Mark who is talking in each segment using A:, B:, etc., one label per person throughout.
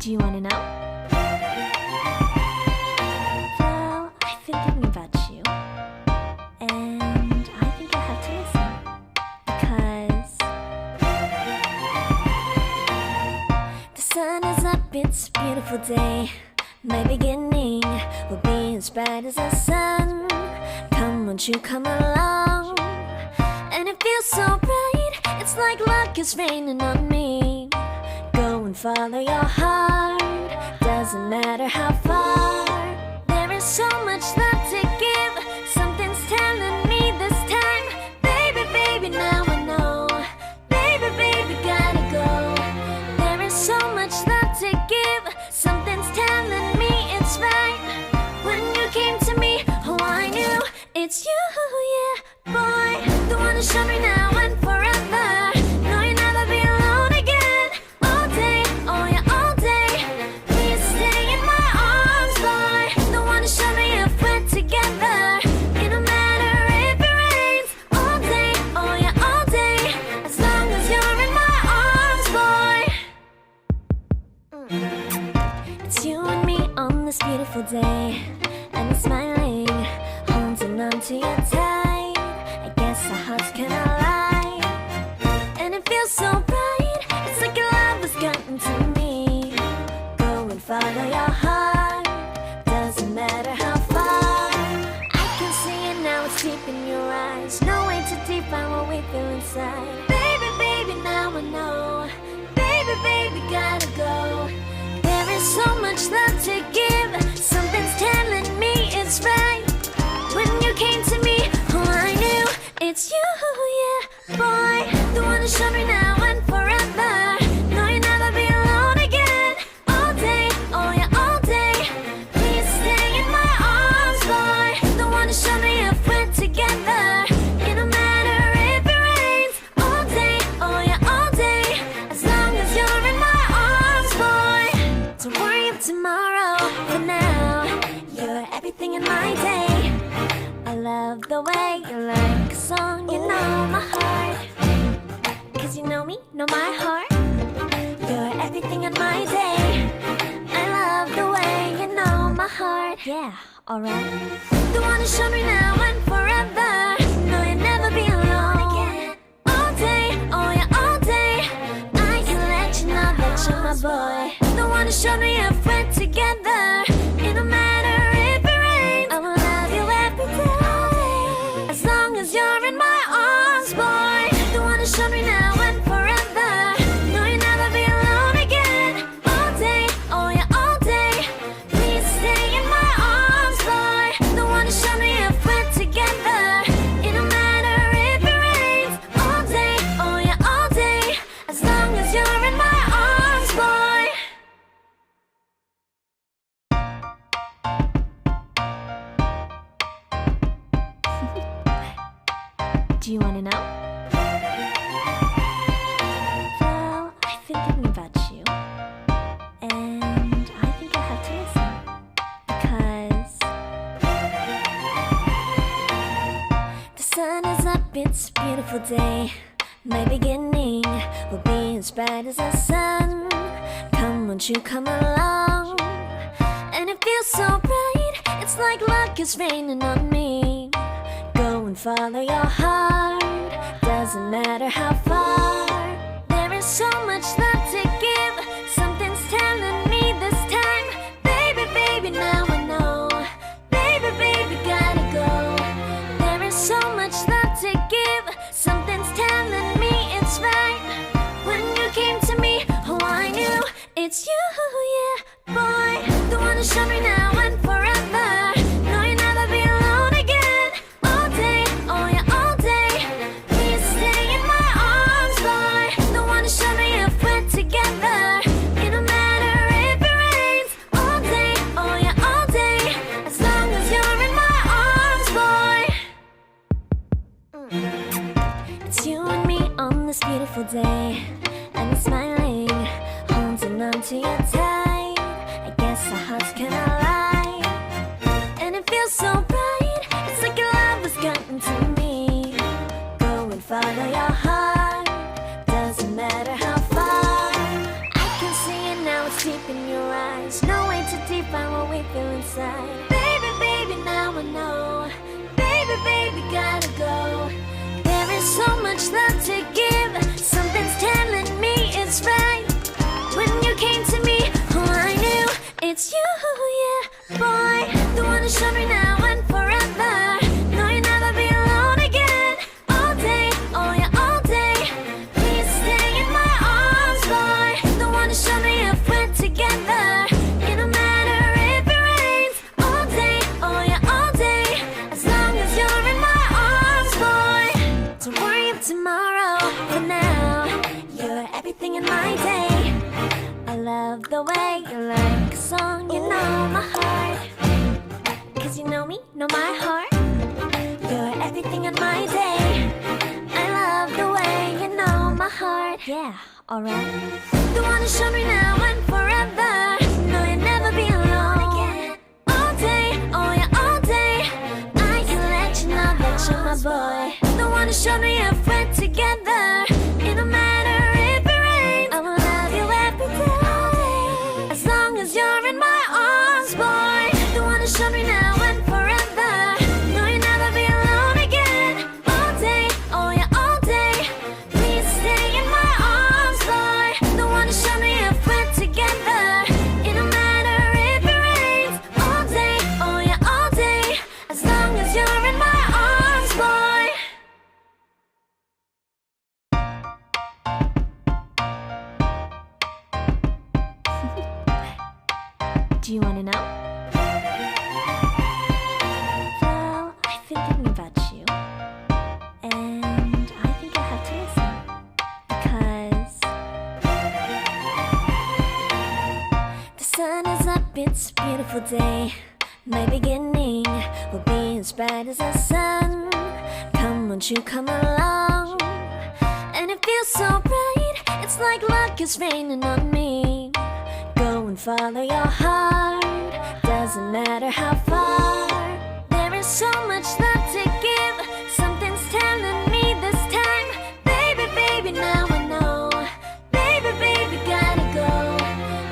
A: Do you want to know? Well, I've been thinking about you, and I think I'll have to listen, because the sun is up, it's a beautiful day. My beginning will be as bright as the sun. Come, won't you come along? And it feels so bright, it's like luck is raining on me. Go and follow your heart, doesn't matter how far. There is so much love to give, something's telling me this time. Baby, baby, now I know. Baby, baby, gotta go. There is so much love to give, something's telling me it's right. When you came to me, oh, I knew it's you, yeah, boy. The one to show me now and forever. No, you'll never be alone again. All day, oh yeah, all day. Please stay in my arms, boy. The one to show me if we're together. It don't matter if it rains. All day, oh yeah, all day. As long as you're in my arms, boy. It's you and me on this beautiful day, and we're smiling, holding on to you tight. I guess our hearts cannot lie, and it feels so bright. It's like your love has gotten to me. Go and follow your heart, doesn't matter how far. I can see it now, it's deep in your eyes. No way to define what we feel inside. Baby, baby, now I know. Baby, baby, gotta go. There is so much love to give, something's telling me it's right. When you came to me, oh, I knew it's you, yeah, boy. The one to show me now and forever. No, you'll never be alone again. All day, oh yeah, all day. Please stay in my arms, boy. The one to show me if we're together. It don't matter if it rains. All day, oh yeah, all day. As long as you're in my arms, boy. Don't worry of tomorrow, for now you're everything in my day. I love the way you like a song, you know my heart. Cause you know me, know my heart. You're everything in my day. I love the way you know my heart. Yeah, alright. The one to show me now and forever. No, you'll never be alone again. All day, oh yeah, all day. I can let you know that you're my boy. The one to show me if we're together. It don't matter if it rains. I will love you every day. As long as you're in my arms, boy. The one to show me now and forever. No, you'll never be alone again. All day, oh yeah, all day. Please stay in my arms, boy. The one to show me if we're together. It don't matter if it rains. All day, oh yeah, all day. As long as you're in my arms, boy. Do you want to know? Well, I've been thinking about you, and I think I'll have to listen, because the sun is up, it's a beautiful day. My beginning will be as bright as the sun. Come, won't you come along? And it feels so bright, it's like luck is raining on me. Go and follow your heart, doesn't matter how far. There is so much love to give, something's telling me this time. Baby, baby, now I know. Baby, baby, gotta go. There is so much love to give, something's telling me it's right. When you came to me, oh, I knew it's you, yeah, boy. The one to show me now and forever. No, you'll never be alone again. All day, oh yeah, all day. Please stay in my arms, boy. The one to show me if we're together. It don't matter if it rains. All day, oh yeah, all day. As long as you're in my arms, boy. It's you and me on this beautiful day, and we're smiling, holding on to you tight. I guess our hearts cannot lie, and it feels so bright. It's like your love has gotten to me. Go and follow your heart, doesn't matter how far. I can see it now, it's deep in your eyes. No way to define what we feel inside. Baby, baby, now I know. Baby, baby, gotta go. There is so much love to give. Something's telling me it's right. When you came to me, oh, I knew it's you, yeah, boy. The one who showed me now and forever. No, you'll never be alone again. All day, oh yeah, all day. Please stay in my arms, boy. The one who showed me if we're together. It don't matter if it rains. All day, oh yeah, all day. As long as you're in my arms, boy. Don't worry of tomorrow. For now, you're everything in my day. I love the way you like a song, you know my heart. Cause you know me, know my heart. You're everything in my day. I love the way you know my heart. Yeah, alright. The one who showed me now and forever. No, you'll never be alone again. All day, oh yeah, all day. I can let you know that you're my boy. The one who showed me if we're together. It don't matter if it rains. I will love you every day. As long as you're in my arms, boy. The one who showed me now and forever. No, you'll never be alone again. All day, oh yeah, all day. Please stay in my arms, boy. The one who showed me if we're together. It don't matter if it rains. All day, oh yeah, all day. As long as you're in my arms, boy. Do you want to know? Well, I've been thinking about you, and I think I have to listen, because the sun is up, it's a beautiful day. My beginning will be as bright as the sun. Come, won't you come along? And it feels so bright, it's like luck is raining on me. Go and follow your heart, doesn't matter how far. There is so much love to give. Something's telling me this time. Baby, baby, now I know. Baby, baby, gotta go.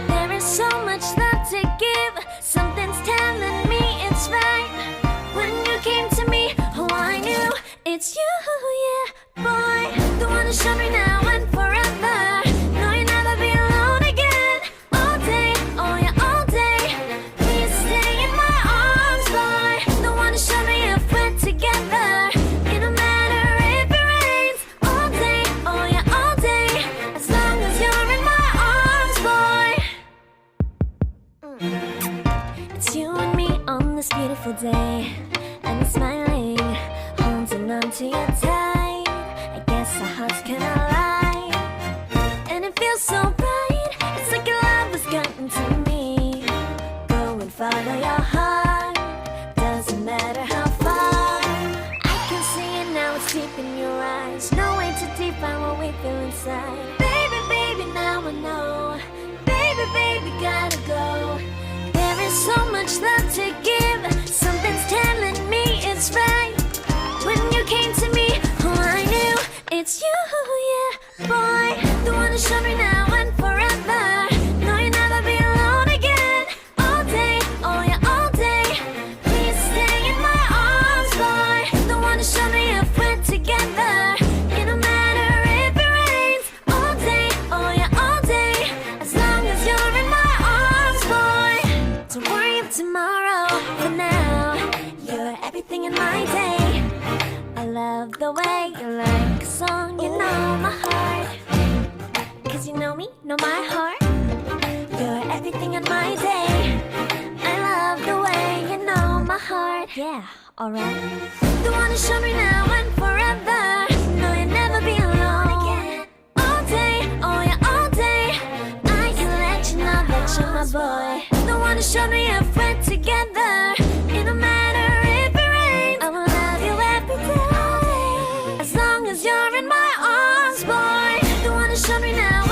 A: There is so much love to give. Something's telling me it's right. When you came to me, oh, I knew it's you, yeah, boy. The one who showed me now and forever. No, you'll never be alone again. All day, oh yeah, all day. Please stay in my arms, boy. The one who showed me if we're together. It don't matter if it rains. All day, oh yeah, all day. As long as you're in my arms, boy. It's you and me on this beautiful day, and it's smiling, holding on to you tight. I guess our hearts cannot lie, and it feels so bright. It's like your love has gotten to me. Go and follow your heart, doesn't matter how far. I can see it now, it's deep in your eyes. No way to define what we feel inside. Baby, baby, now I know. Baby, baby, gotta go. There is so much love to give. Something's telling me it's right. When you came to me, oh, I knew it's you, yeah, boy. The one who showed me now and forever. No, you'll never be alone again. All day, oh yeah, all day. Please stay in my arms, boy. The one who showed me if we're together. It don't matter if it rains. All day, oh yeah, all day. As long as you're in my arms, boy. Don't worry of tomorrow. For now, you're everything in my day. I love the way you like a song, you know my heart. Cause you know me, know my heart. You're everything in my day. I love the way you know my heart. Yeah, alright. The one who showed me now and forever. No, you'll never be alone again. All day, oh yeah, all day. I can let you know that you're my boy. The one who showed me if we're together. It don't matter if it rains. I will love you every day. As long as you're in my arms, boy. The one who showed me now